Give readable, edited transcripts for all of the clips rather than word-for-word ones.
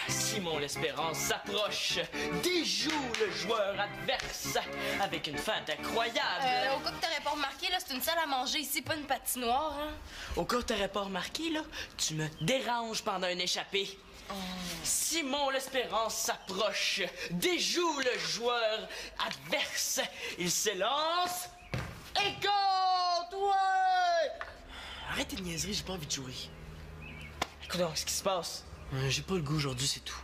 Simon L'Espérance s'approche, déjoue le joueur adverse avec une feinte incroyable. Au cas que t'aurais pas remarqué, là, c'est une salle à manger ici, pas une patinoire, hein? Au cas où t'aurais pas remarqué, là, tu me déranges pendant un échappé. Simon L'Espérance s'approche, déjoue le joueur adverse. Il s'élance et compte! Ouais! Arrêtez de niaiserie, j'ai pas envie de jouer. Écoute donc, ce qui se passe? J'ai pas le goût aujourd'hui, c'est tout.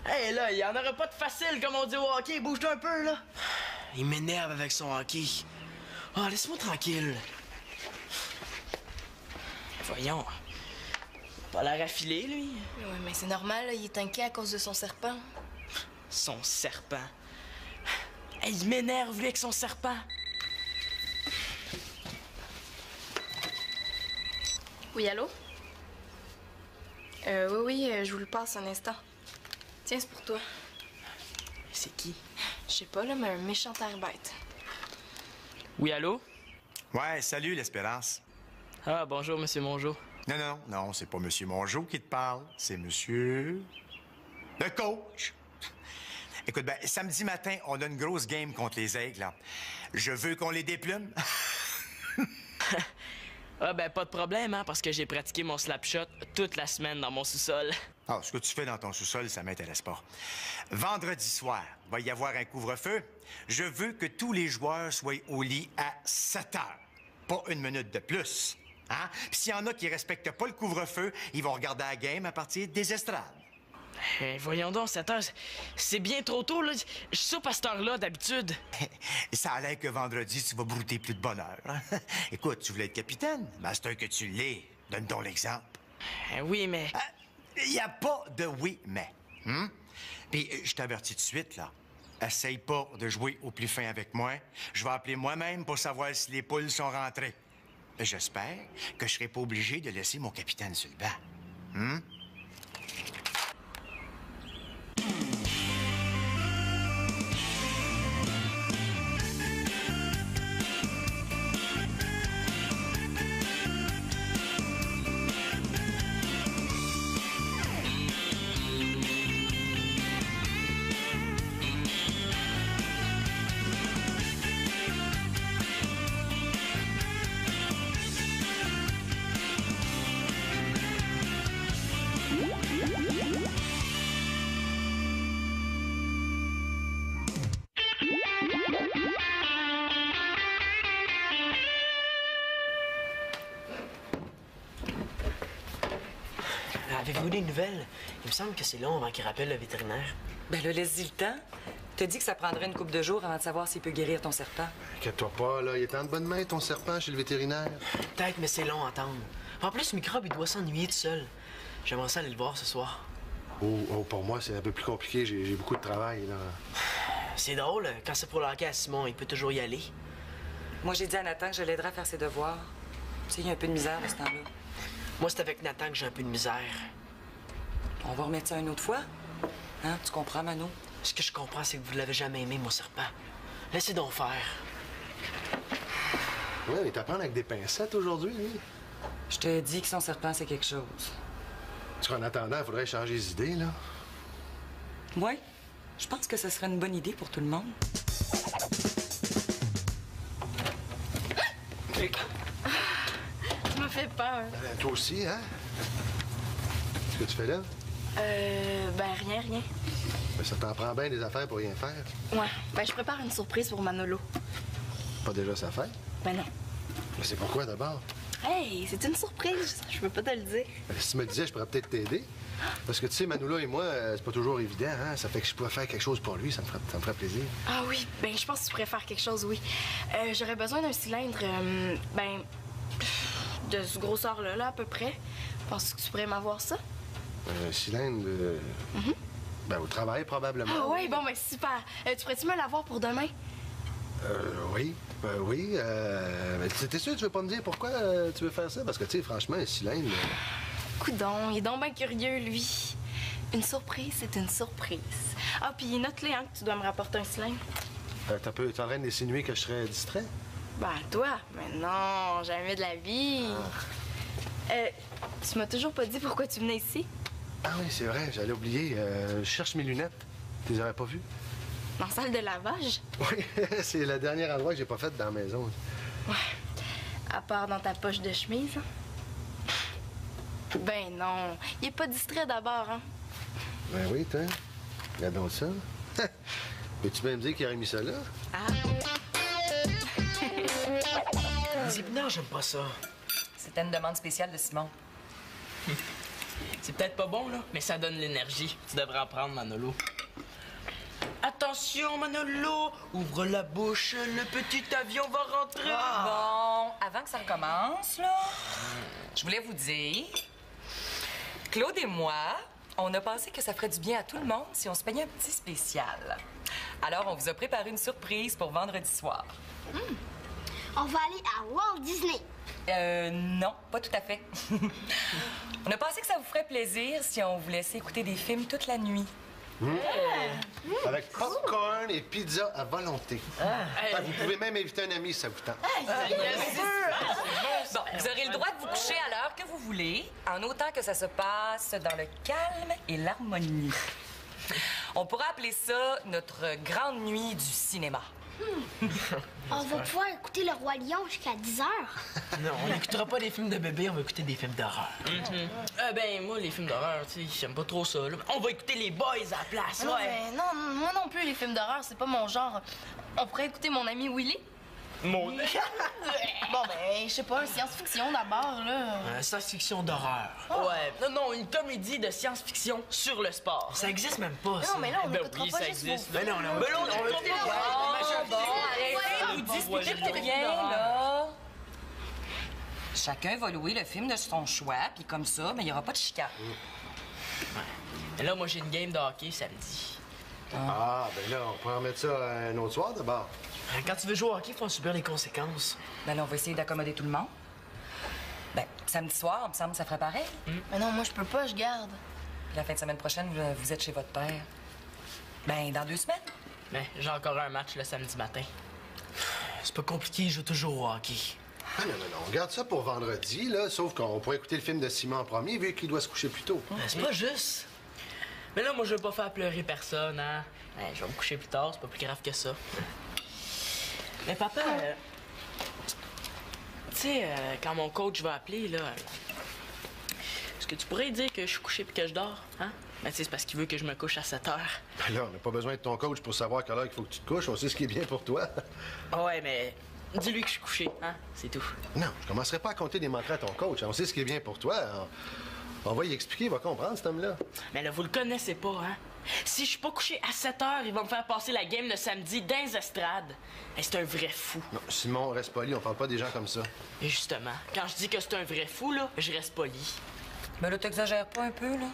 Hey là, il en aura pas de facile comme on dit au hockey, bouge-toi un peu là. Il m'énerve avec son hockey. Ah, laisse-moi tranquille. Voyons. Pas l'air affilé, lui. Oui, mais c'est normal, là, il est inquiet à cause de son serpent. Son serpent. Hey, il m'énerve, lui, avec son serpent. Oui, allô? Oui, je vous le passe un instant. Tiens, c'est pour toi. C'est qui? Je sais pas, là, mais un méchant air bête. Oui, allô? Ouais, salut, l'Espérance. Ah, bonjour, monsieur Mongeau. Non, c'est pas Monsieur Mongeau qui te parle, c'est Monsieur... le coach. Écoute, ben, samedi matin, on a une grosse game contre les Aigles, là. Je veux qu'on les déplume. Ah, ben, pas de problème, hein, parce que j'ai pratiqué mon slapshot toute la semaine dans mon sous-sol. Ah, ce que tu fais dans ton sous-sol, ça m'intéresse pas. Vendredi soir, va y avoir un couvre-feu. Je veux que tous les joueurs soient au lit à 7 heures. Pas une minute de plus. Hein? Puis s'il y en a qui respectent pas le couvre-feu, ils vont regarder la game à partir des estrades. Voyons donc, 7 heures, c'est bien trop tôt, là. Je soupe à cette heure-là, d'habitude. Ça a l'air que vendredi, tu vas brouter plus de bonheur. Hein? Écoute, tu voulais être capitaine, mais c'est un que tu l'es. Donne donc l'exemple. Oui, mais... Il n'y a pas de oui, mais. Puis, je t'avertis tout de suite, là. Essaye pas de jouer au plus fin avec moi. Je vais appeler moi-même pour savoir si les poules sont rentrées. J'espère que je serai pas obligé de laisser mon capitaine sur le banc. Avez-vous des nouvelles? Il me semble que c'est long avant qu'il rappelle le vétérinaire. Ben là, laisse-y le temps. T'as dit que ça prendrait une couple de jours avant de savoir s'il peut guérir ton serpent. Inquiète-toi pas, là. Il est en de bonne main, ton serpent, chez le vétérinaire. Peut-être, mais c'est long à attendre. En plus, Microbe, il doit s'ennuyer tout seul. J'aimerais ça aller le voir ce soir. Oh, pour moi, c'est un peu plus compliqué. J'ai beaucoup de travail, là. C'est drôle, quand c'est pour le hockey à Simon, il peut toujours y aller. Moi, j'ai dit à Nathan que je l'aiderais à faire ses devoirs. Tu sais, il y a un peu de misère à ce temps-là. Moi, c'est avec Nathan que j'ai un peu de misère. On va remettre ça une autre fois? Hein? Tu comprends, Mano? Ce que je comprends, c'est que vous l'avez jamais aimé, mon serpent. Laissez donc faire. Ouais, il t'apprend avec des pincettes aujourd'hui, lui. Je te dis que son serpent, c'est quelque chose. Tu vois, en attendant, il faudrait changer les idées, là. Oui, je pense que ce serait une bonne idée pour tout le monde. Tu m'as fait peur. Toi aussi, hein? Qu'est-ce que tu fais là? Ben rien. Ben, ça t'en prend bien des affaires pour rien faire. Ouais, ben je prépare une surprise pour Manolo. Pas déjà sa fête? Ben non. Mais c'est pourquoi, d'abord? Hey, c'est une surprise, je peux pas te le dire. Ben, si tu me le disais, je pourrais peut-être t'aider. Parce que, tu sais, Manoula et moi, c'est pas toujours évident, hein? Ça fait que je pourrais faire quelque chose pour lui, ça me ferait plaisir. Ah oui, ben je pense que tu pourrais faire quelque chose, oui. J'aurais besoin d'un cylindre, de ce grosseur-là, là, à peu près. Penses-tu que tu pourrais m'avoir ça? Un cylindre, ben, au travail, probablement. Ah oui, bon, ben super. Tu pourrais-tu me l'avoir pour demain? Oui. Oui. Mais t'es sûr que tu veux pas me dire pourquoi tu veux faire ça? Parce que, tu sais, franchement, un cylindre... Coudon, il est donc bien curieux, lui. Une surprise, c'est une surprise. Ah, puis note-le, hein, que tu dois me rapporter un cylindre. T'es en train d'insinuer que je serais distrait? Ben, toi? Mais non, jamais de la vie. Tu m'as toujours pas dit pourquoi tu venais ici? Ah oui, c'est vrai, j'allais oublier. Je cherche mes lunettes. Tu les aurais pas vues? Dans la salle de lavage? Oui, c'est le dernier endroit que j'ai pas fait dans la maison. Ouais. À part dans ta poche de chemise. Ben non. Il est pas distrait d'abord, hein? Ben oui, toi. Regarde donc ça. Peux-tu bien me dire qu'il aurait mis ça là? Les épinards, j'aime pas ça. C'était une demande spéciale de Simon. C'est peut-être pas bon, là, mais ça donne l'énergie. Tu devrais en prendre, Manolo. Attention, Manolo! Ouvre la bouche, le petit avion va rentrer! Bon, avant que ça recommence, là, je voulais vous dire... Claude et moi, on a pensé que ça ferait du bien à tout le monde si on se payait un petit spécial. Alors, on vous a préparé une surprise pour vendredi soir. On va aller à Walt Disney. Non, pas tout à fait. On a pensé que ça vous ferait plaisir si on vous laissait écouter des films toute la nuit. Avec popcorn et pizza à volonté. Vous pouvez même inviter un ami si ça vous tente. Bon, vous aurez le droit de vous coucher à l'heure que vous voulez, en autant que ça se passe dans le calme et l'harmonie. On pourra appeler ça notre grande nuit du cinéma. On va pouvoir écouter Le Roi Lion jusqu'à 10 heures. Non, on n'écoutera pas des films de bébé, on va écouter des films d'horreur. Ben, moi, les films d'horreur, tu sais, j'aime pas trop ça. Là. On va écouter les boys à la place, Non, ouais. mais non, moi non plus, les films d'horreur, c'est pas mon genre. On pourrait écouter mon ami Willy. Mon... Bon, ben, je sais pas, science-fiction d'abord, là. Science-fiction d'horreur. Ouais. Non, une comédie de science-fiction sur le sport. Ça existe même pas, ça. Non, mais là, on Ben écoutera oui, pas ça juste existe. vos Ben non, on n'écoutera pas. Bon, arrêtez, vous disputez plus rien, là. Chacun va louer le film de son choix, puis comme ça, ben, il n'y aura pas de chicane. Mais là, moi, j'ai une game de hockey samedi. Ah, ben là, on pourrait remettre ça un autre soir d'abord. Quand tu veux jouer au hockey, il faut en subir les conséquences. Ben là, on va essayer d'accommoder tout le monde. Ben, samedi soir, il me semble que ça ferait pareil. Mais non, moi, je peux pas, je garde. Puis la fin de semaine prochaine, vous êtes chez votre père. Ben, dans 2 semaines. Mais j'ai encore un match le samedi matin. C'est pas compliqué, je joue toujours au hockey. Ah non, on garde ça pour vendredi, là, sauf qu'on pourrait écouter le film de Simon en premier, vu qu'il doit se coucher plus tôt. Ben, c'est pas juste. Mais là, moi, je veux pas faire pleurer personne, hein. Ben, je vais me coucher plus tard, c'est pas plus grave que ça. Mais papa, tu sais, quand mon coach va appeler, là, est-ce que tu pourrais dire que je suis couché puis que je dors, hein? Ben, tu sais, c'est parce qu'il veut que je me couche à 7 heures. Ben là, on n'a pas besoin de ton coach pour savoir à quelle heure il faut que tu te couches. On sait ce qui est bien pour toi. Ouais, mais dis-lui que je suis couché, hein? C'est tout. Non, je commencerai pas à compter des manquements à ton coach. On sait ce qui est bien pour toi. On va y expliquer, il va comprendre, cet homme-là. Mais là, vous le connaissez pas, hein? Si je suis pas couché à 7 heures, il va me faire passer la game de samedi dans les estrades. Hey, c'est un vrai fou. Non, Simon, reste poli, on parle pas des gens comme ça. Et justement, quand je dis que c'est un vrai fou, là, je reste poli. Ben là, t'exagères pas un peu, là?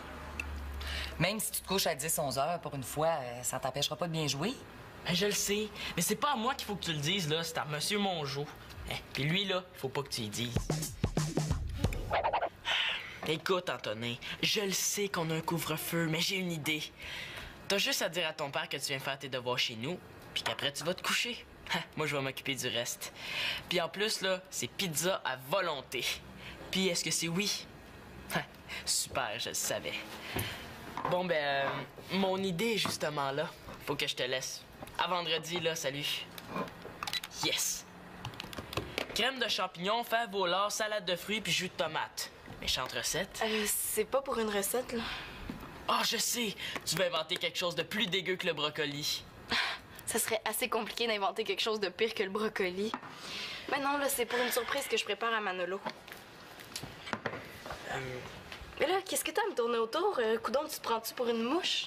Même si tu te couches à 10-11 heures pour une fois, ça t'empêchera pas de bien jouer. Ben, je le sais, mais c'est pas à moi qu'il faut que tu le dises, là. C'est à Monsieur Mongeau. Puis lui, là, il faut pas que tu y dises. Écoute, Antonin, je le sais qu'on a un couvre-feu, mais j'ai une idée. T'as juste à dire à ton père que tu viens faire tes devoirs chez nous, puis qu'après tu vas te coucher. Moi, je vais m'occuper du reste. Puis en plus, là, c'est pizza à volonté. Puis est-ce que c'est oui? Super, je le savais. Bon, ben, mon idée est justement là. Faut que je te laisse. À vendredi, là, salut. Yes! Crème de champignons, fèves au lard, salade de fruits puis jus de tomate. Méchante recette. C'est pas pour une recette, là. Ah, je sais! Tu vas inventer quelque chose de plus dégueu que le brocoli. Ça serait assez compliqué d'inventer quelque chose de pire que le brocoli. Ben non, là, c'est pour une surprise que je prépare à Manolo. Mais là, qu'est-ce que t'as à me tourner autour? Coudon, tu te prends-tu pour une mouche?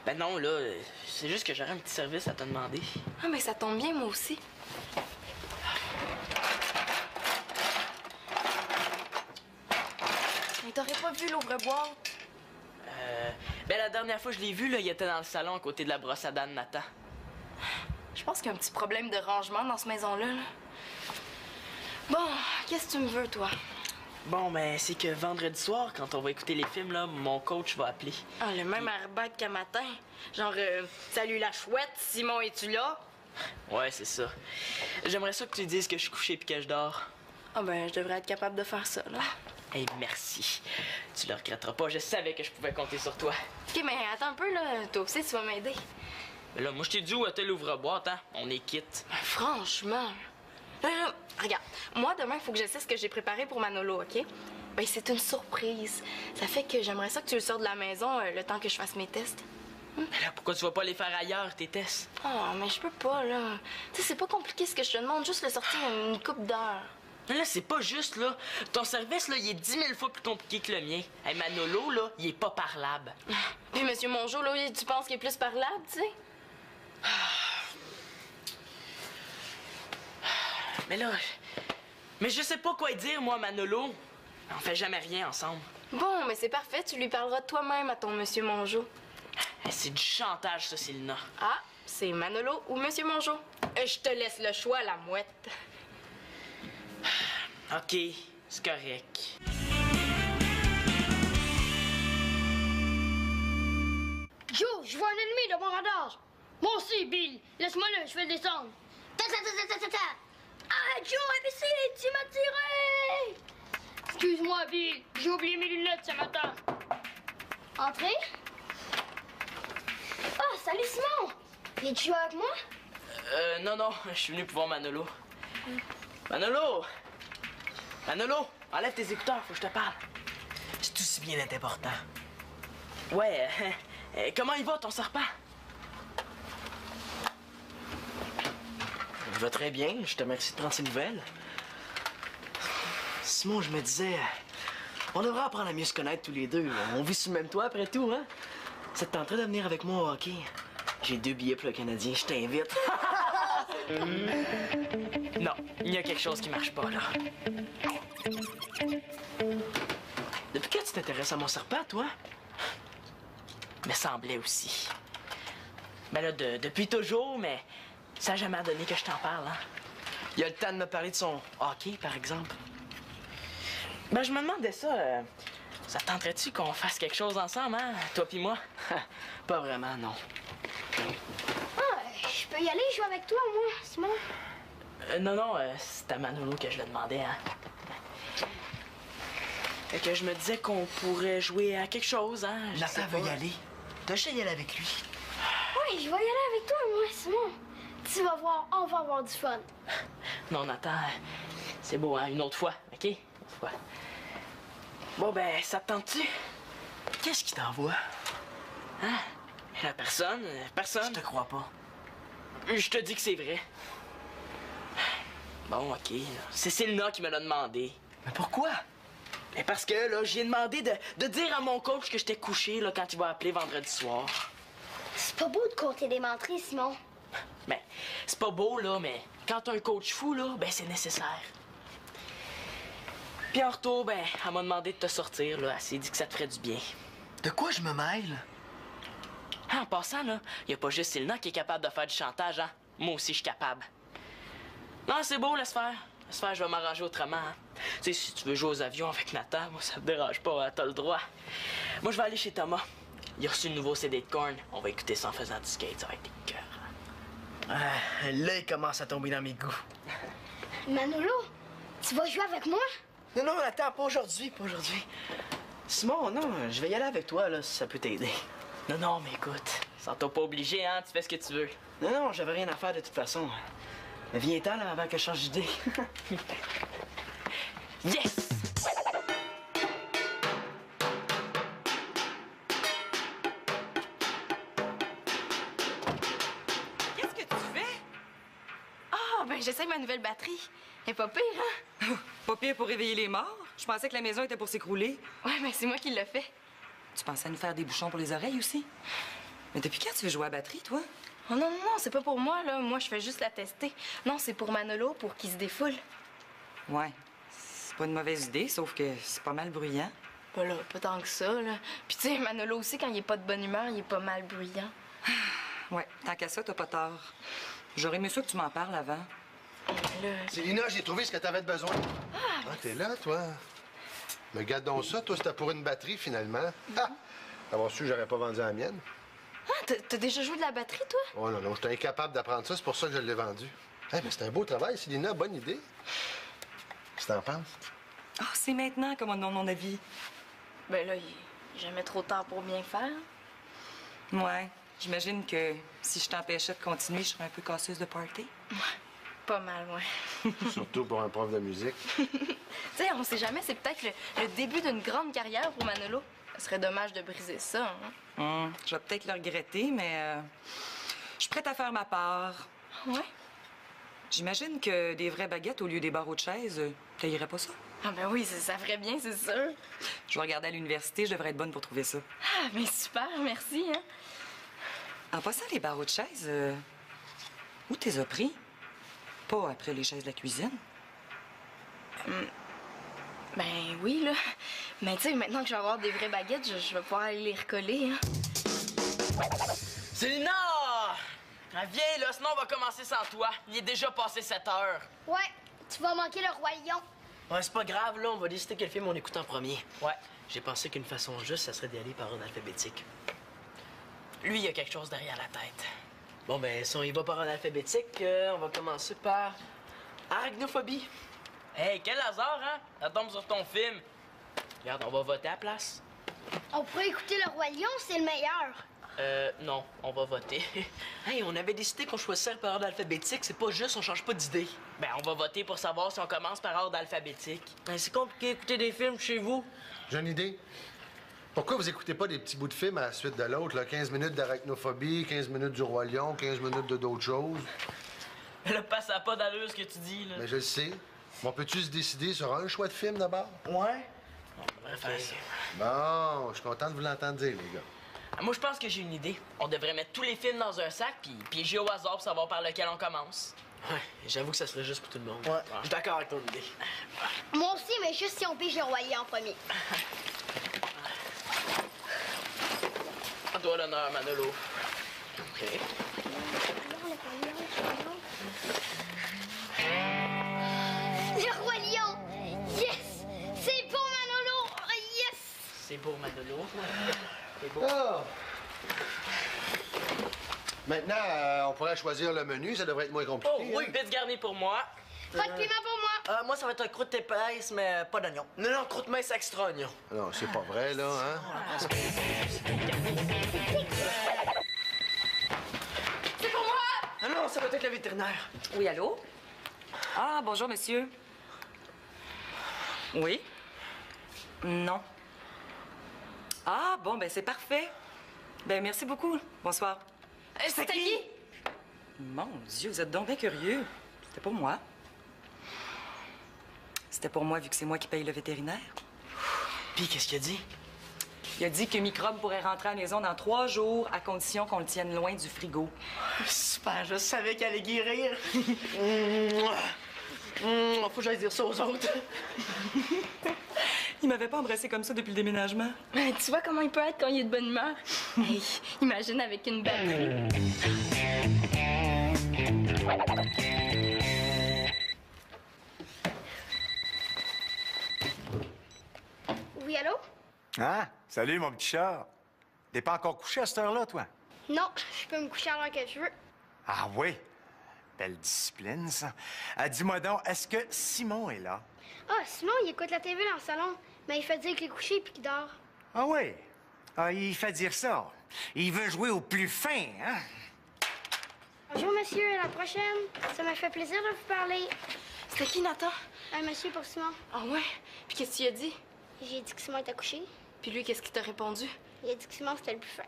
Ben non, là, c'est juste que j'aurais un petit service à te demander. Ah, mais ça tombe bien, moi aussi. Mais t'aurais pas vu l'ouvre-boîte? Ben la dernière fois que je l'ai vu, là, il était dans le salon à côté de la brosse à dents de Nathan. Je pense qu'il y a un petit problème de rangement dans cette maison-là, là. Bon, qu'est-ce que tu me veux, toi? Bon, ben, c'est que vendredi soir, quand on va écouter les films, là, mon coach va appeler. Ah, le même arbac qu'à matin. Genre, salut la chouette, Simon, es-tu là? Ouais, c'est ça. J'aimerais ça que tu dises que je suis couché puis que je dors. Ah, ben, je devrais être capable de faire ça, là. Hey, merci. Tu le regretteras pas, je savais que je pouvais compter sur toi. OK, mais attends un peu, là. Toi aussi, tu vas m'aider. Mais là, moi, je t'ai dit où était l'ouvre-boîte, hein? On est quitte. Franchement. Regarde, moi, demain, il faut que je sais ce que j'ai préparé pour Manolo, OK? Ben, c'est une surprise. Ça fait que j'aimerais ça que tu le sors de la maison le temps que je fasse mes tests. Mais là, pourquoi tu vas pas les faire ailleurs, tes tests? Oh, mais je peux pas, là. Tu sais, c'est pas compliqué ce que je te demande, juste le sortir une couple d'heures. Mais là, c'est pas juste, là. Ton service, là, il est 10 000 fois plus compliqué que le mien. Hey, Manolo, là, il est pas parlable. Puis Monsieur Mongeau, là, tu penses qu'il est plus parlable, tu sais? Mais là, mais je sais pas quoi dire, moi, Manolo. On fait jamais rien ensemble. Bon, mais c'est parfait, tu lui parleras toi-même à ton Monsieur Mongeau. Hey, c'est du chantage, ça, Célina. Ah, c'est Manolo ou Monsieur Mongeau. Je te laisse le choix, la mouette. OK, c'est correct. Joe, je vois un ennemi de mon radar. Moi aussi, Bill. Laisse-moi là, je vais le descendre. Ta. Ah, Joe, imbécile, tu m'as tiré! Excuse-moi, Bill. J'ai oublié mes lunettes ce matin. Entrez? Ah, salut Simon! Viens-tu jouer avec moi? Non, je suis venu pour voir Manolo. Manolo! Manolo, enlève tes écouteurs, faut que je te parle. C'est aussi bien important. Ouais, comment il va, ton serpent? Il va très bien, je te remercie de prendre ces nouvelles. Simon, je me disais, on devrait apprendre à mieux se connaître tous les deux. On vit sur le même toit après tout, hein? Ça te tenterait de venir avec moi au hockey? J'ai 2 billets pour le Canadien, je t'invite. Non, il y a quelque chose qui marche pas, là. Depuis quand tu t'intéresses à mon serpent, toi? Me semblait aussi. Ben là, depuis toujours, mais ça n'a jamais donné que je t'en parle, hein. Il a le temps de me parler de son hockey, par exemple. Ben, je me demandais ça. Ça te tenterait-tu qu'on fasse quelque chose ensemble, hein? Toi pis moi? Pas vraiment, non. Ah, je peux y aller jouer avec toi, moi, Simon? Non, c'est à Manolo que je le demandais, hein. Fait que je me disais qu'on pourrait jouer à quelque chose, hein. Nathan veut y aller. T'as juste à y aller avec lui. Oui, je vais y aller avec toi, moi, Simon. Tu vas voir, on va avoir du fun. Non, Nathan, c'est beau, hein? Une autre fois, OK? Une autre fois. Bon, ben, ça te tente-tu? Qu'est-ce qui t'envoie? Hein? Personne. Je te crois pas. Je te dis que c'est vrai. Bon, OK. C'est Célina qui me l'a demandé. Mais pourquoi? Mais parce que, là, j'ai demandé de dire à mon coach que j'étais couché, là, quand il va appeler vendredi soir. C'est pas beau de compter des menteries, Simon. Ben, c'est pas beau, là, mais quand t'as un coach fou, là, ben, c'est nécessaire. Puis en retour, ben, elle m'a demandé de te sortir, là. Elle s'est dit que ça te ferait du bien. De quoi je me mêle? Ah, en passant, là, y a pas juste Célina qui est capable de faire du chantage, hein. Moi aussi, je suis capable. Non, c'est beau, laisse faire. Laisse faire, je vais m'arranger autrement, hein. Tu sais, si tu veux jouer aux avions avec Nathan, moi, ça me dérange pas, hein, t'as le droit. Moi, je vais aller chez Thomas. Il a reçu le nouveau CD de Korn. On va écouter ça en faisant du skate, ça va être des cœurs. Ah, là, il commence à tomber dans mes goûts. Manolo, tu vas jouer avec moi? Non, attends, pas aujourd'hui, pas aujourd'hui. Simon, non, je vais y aller avec toi, là, si ça peut t'aider. Non, mais écoute, sens-toi pas obligé, hein, tu fais ce que tu veux. Non, j'avais rien à faire de toute façon. Mais viens-t'en, là, avant que je change d'idée. Yes! Qu'est-ce que tu fais? Ah, ben j'essaye ma nouvelle batterie. Elle est pas pire, hein? Pas pire pour réveiller les morts. Je pensais que la maison était pour s'écrouler. Ouais, mais c'est moi qui l'ai fait. Tu pensais nous faire des bouchons pour les oreilles aussi? Mais depuis quand tu veux jouer à la batterie, toi? Oh non, c'est pas pour moi, là. Moi, je fais juste la tester. Non, c'est pour Manolo, pour qu'il se défoule. Ouais. C'est pas une mauvaise idée, sauf que c'est pas mal bruyant. Pas là, pas tant que ça, là. Puis tu sais, Manolo aussi, quand il est pas de bonne humeur, il est pas mal bruyant. Ouais, tant qu'à ça, t'as pas tort. J'aurais aimé ça que tu m'en parles avant. Là, Célina, j'ai trouvé ce que t'avais besoin. Ah, t'es là, toi. Mais garde donc ça, toi, c'était pour une batterie, finalement. Ah! Avoir su, j'aurais pas vendu la mienne. ah, t'as déjà joué de la batterie, toi? Oh non, j'étais incapable d'apprendre ça, c'est pour ça que je l'ai vendu. Mais c'est un beau travail, Célina, bonne idée. Qu'est-ce que t'en penses? Ah, c'est maintenant que mon avis. Ben là, il est jamais trop tard pour bien faire. Ouais. J'imagine que si je t'empêchais de continuer, je serais un peu casseuse de party. Pas mal, ouais. Surtout pour un prof de musique. Tu sais, on sait jamais, c'est peut-être le début d'une grande carrière pour Manolo. Ce serait dommage de briser ça, hein? Je vais peut-être le regretter, mais je suis prête à faire ma part. Ouais? J'imagine que des vraies baguettes au lieu des barreaux de chaise, t'aillerais pas ça? Ah ben oui, ça ferait bien, c'est sûr. Je vais regarder à l'université, je devrais être bonne pour trouver ça. Ah, ben super, merci, hein? En passant les barreaux de chaise, où t'es as pris? Pas après les chaises de la cuisine? Ben oui, là. Mais tu sais, maintenant que je vais avoir des vraies baguettes, je vais pouvoir aller les recoller, hein? Célina! Viens, là, sinon on va commencer sans toi. Il est déjà passé 7 heures. Ouais, tu vas manquer le roi lion. Ouais, c'est pas grave, là, on va décider quel film on écoute en premier. Ouais. J'ai pensé qu'une façon juste, ça serait d'y aller par ordre alphabétique. Lui, il a quelque chose derrière la tête. Bon, ben, si on y va par ordre alphabétique, on va commencer par arachnophobie. Hey, quel hasard, hein? Ça tombe sur ton film. Regarde, on va voter à la place. On pourrait écouter le roi lion, c'est le meilleur. Non, on va voter. Hey, on avait décidé qu'on choisirait par ordre alphabétique, c'est pas juste, on change pas d'idée. Ben, on va voter pour savoir si on commence par ordre alphabétique. Ben, c'est compliqué d'écouter des films chez vous. J'ai une idée. Pourquoi vous écoutez pas des petits bouts de film à la suite de l'autre, là? 15 minutes d'arachnophobie, 15 minutes du roi lion, 15 minutes de d'autres choses. Là, passe à pas d'allure ce que tu dis, là. Mais je le sais. On peut-tu se décider sur un choix de film d'abord? Ouais. On devrait faire ça. Bon, je suis content de vous l'entendre dire, les gars. Moi, je pense que j'ai une idée. On devrait mettre tous les films dans un sac, puis piéger au hasard pour savoir par lequel on commence. Ouais, j'avoue que ça serait juste pour tout le monde. Ouais. Je suis d'accord avec ton idée. Moi aussi, mais juste si on pige le roi lion en premier. À toi l'honneur, Manolo. OK. Le roi lion! Yes! C'est pour Manolo! Yes! C'est pour Manolo. C'est beau. Ah! Maintenant, on pourrait choisir le menu, ça devrait être moins compliqué. Oh oui, pizza garnie pour moi. Pas de piment pour moi! Moi, ça va être un croûte épaisse, mais pas d'oignon. Non, croûte mince extra oignon. Non, c'est pas vrai, là, hein? C'est pour moi! Ah non, ça va être le vétérinaire. Oui, allô? Ah, bonjour, monsieur. Oui? Non. Ah, bon, ben c'est parfait. Ben merci beaucoup. Bonsoir. C'était qui? Mon Dieu, vous êtes donc bien curieux. C'était pour moi. C'était pour moi, vu que c'est moi qui paye le vétérinaire. Puis, qu'est-ce qu'il a dit? Il a dit que Microbe pourrait rentrer à la maison dans 3 jours, à condition qu'on le tienne loin du frigo. Super, je savais qu'elle allait guérir. Faut que j'aille dire ça aux autres. Il m'avait pas embrassé comme ça depuis le déménagement. Ben, tu vois comment il peut être quand il est de bonne humeur? Hey, imagine avec une batterie. Oui, allô? Hein? Salut, mon petit chat. T'es pas encore couché à cette heure-là, toi? Non, je peux me coucher à l'heure que je veux. Ah oui? Belle discipline, ça. Dis-moi donc, est-ce que Simon est là? Ah, Simon, il écoute la TV dans le salon, mais il fait dire qu'il est couché puis qu'il dort. Ah oui? Ah, il fait dire ça. Il veut jouer au plus fin, hein? Bonjour, monsieur, à la prochaine. Ça m'a fait plaisir de vous parler. C'était qui, Nathan? Un monsieur pour Simon. Ah ouais? Puis qu'est-ce que tu as dit? J'ai dit que Simon était couché. Puis lui, qu'est-ce qu'il t'a répondu? Il a dit que Simon, c'était le plus fin.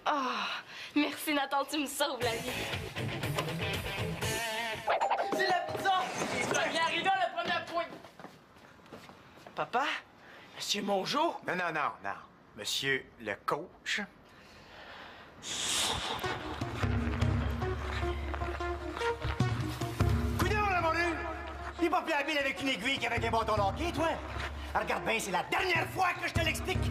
Ah! Merci, Nathan, tu me sauves la vie. C'est la pizza! Ça vient arriver à la première pointe. Papa? Monsieur Mongeau? Non. Monsieur le coach. Coudonc, là, mon rue! T'es pas plus habile avec une aiguille qu'avec un bâton d'hockey, toi? Regarde bien, c'est la dernière fois que je te l'explique.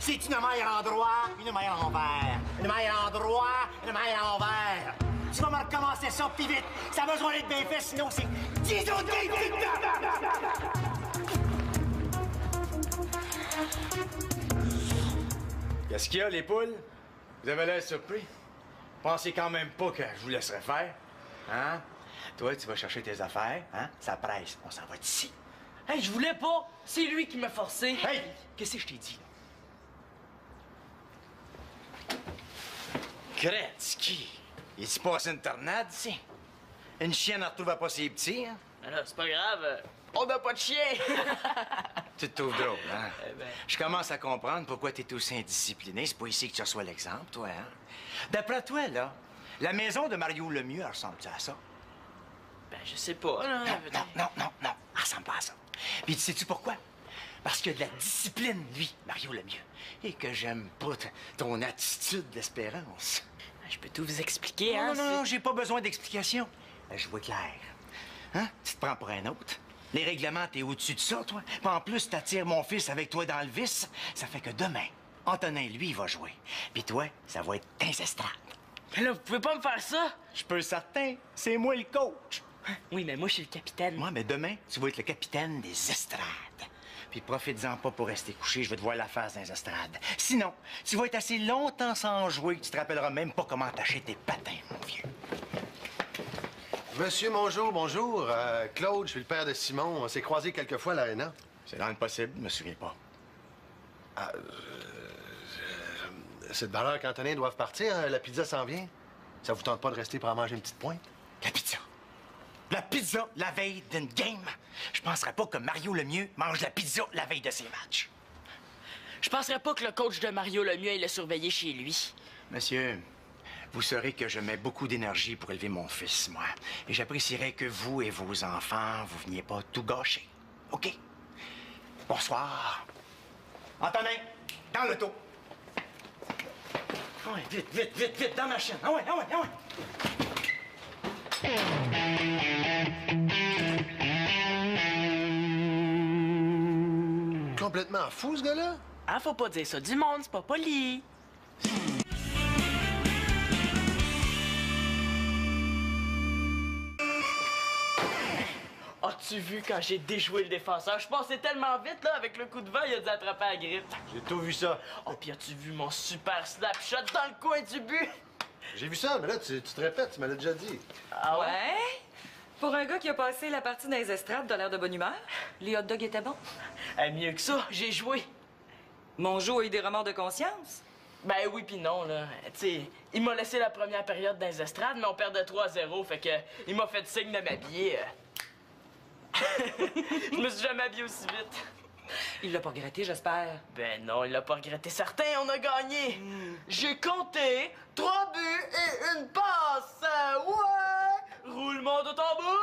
C'est une maille en droit, une maille en envers. Une maille en droit, une maille en envers. Tu vas me recommencer ça, puis vite. Ça a besoin d'être bien fait, sinon c'est 10 autres Qu'est-ce qu'il y a, les poules? Vous avez l'air surpris. Pensez quand même pas que je vous laisserai faire. Hein? Toi, tu vas chercher tes affaires, hein? Ça presse. On s'en va d'ici. Hey, je voulais pas. C'est lui qui m'a forcé. Hey! Qu'est-ce que je t'ai dit? Gretzky! Il s'est passé une tornade, ici? Une chienne ne retrouve pas ses petits, hein? Alors, c'est pas grave. On n'a pas de chien. Tu te trouves drôle, hein? Eh ben. Je commence à comprendre pourquoi t'es aussi indiscipliné. C'est pas ici que tu reçois l'exemple, toi, hein? D'après toi, là, la maison de Mario Lemieux, elle ressemble-tu à ça? Ben, je sais pas, là. Non, elle ressemble pas à ça. Puis sais-tu pourquoi? Parce qu'il a de la discipline, lui, Mario Lemieux. Et que j'aime pas ton attitude d'espérance. Je peux tout vous expliquer, hein? Non, j'ai pas besoin d'explication. Je vois clair. Hein? Tu te prends pour un autre? Les règlements, t'es au-dessus de ça, toi. Puis en plus, t'attires mon fils avec toi dans le vice. Ça fait que demain, Antonin, lui, il va jouer. Puis toi, ça va être tes estrades. Mais là, vous pouvez pas me faire ça. Je peux certain. C'est moi le coach. Oui, mais moi, je suis le capitaine. Moi, mais demain, tu vas être le capitaine des estrades. Puis profite-en pas pour rester couché, je vais te voir la face dans les estrades. Sinon, tu vas être assez longtemps sans jouer que tu te rappelleras même pas comment attacher tes patins, mon vieux. Monsieur, bonjour. Claude, je suis le père de Simon. On s'est croisés quelques fois à l'aréna. C'est dans le possible, je me souviens pas. C'est de valeur qu'Antonin doive partir, hein? La pizza s'en vient. Ça vous tente pas de rester pour en manger une petite pointe? La pizza. La pizza la veille d'une game. Je penserais pas que Mario Lemieux mange la pizza la veille de ses matchs. Je penserais pas que le coach de Mario Lemieux ait le surveillé chez lui. Monsieur, vous saurez que je mets beaucoup d'énergie pour élever mon fils, moi. Et j'apprécierais que vous et vos enfants, vous veniez pas tout gâcher. OK? Bonsoir. Antonin, dans l'auto. Ouais, vite, dans ma chaîne. Ah ouais. Complètement fou, ce gars-là? Ah, faut pas dire ça du monde, c'est pas poli. As-tu vu quand j'ai déjoué le défenseur? Je passais tellement vite, là, avec le coup de vent, il a dû attraper la grippe. J'ai tout vu ça. Oh, pis as-tu vu mon super snapshot dans le coin du but? J'ai vu ça, mais là, tu te répètes, tu me l'as déjà dit. Ah ouais? Ouais? Pour un gars qui a passé la partie dans les estrades, t'as l'air de bonne humeur. Les hot dogs étaient bons. Mieux que ça, j'ai joué. Mon jeu a eu des remords de conscience. Ben oui pis non, là. Tu sais, il m'a laissé la première période dans les estrades, mais on perdait 3-0, fait que il m'a fait signe de m'habiller. Je me suis jamais habillé aussi vite. Il l'a pas regretté, j'espère. Ben non, il l'a pas regretté. Certain, on a gagné. J'ai compté 3 buts et une passe. Ouais! Roulement de tambour.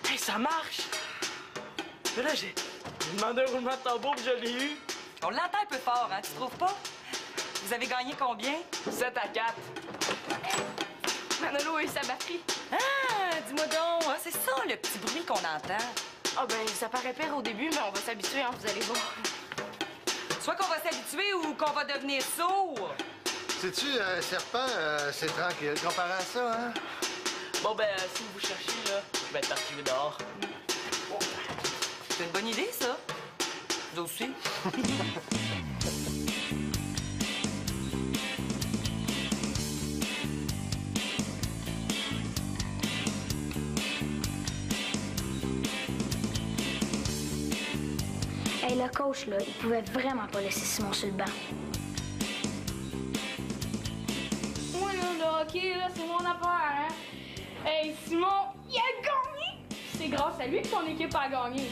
Hey, ça marche. Mais là, j'ai demandé un roulement de tambour puis je l'ai eu. On l'entend un peu fort, hein, tu trouves pas? Vous avez gagné combien? 7-4. Manolo a eu sa batterie. Ah, dis-moi donc, hein, c'est ça le petit bruit qu'on entend. Ah ben, ça paraît pire au début, mais on va s'habituer, hein, vous allez voir. Soit qu'on va s'habituer ou qu'on va devenir sourd. Sais-tu, serpent, c'est tranquille comparé à ça, hein? Bon ben, si vous cherchez, là, je vais être parti dehors. C'est une bonne idée, ça. Vous aussi. Hey, le coach, là, il pouvait vraiment pas laisser Simon sur le banc. Moi, là, le hockey, là, c'est mon affaire, hein. Hey, Simon, il a gagné! C'est grâce à lui que son équipe a gagné.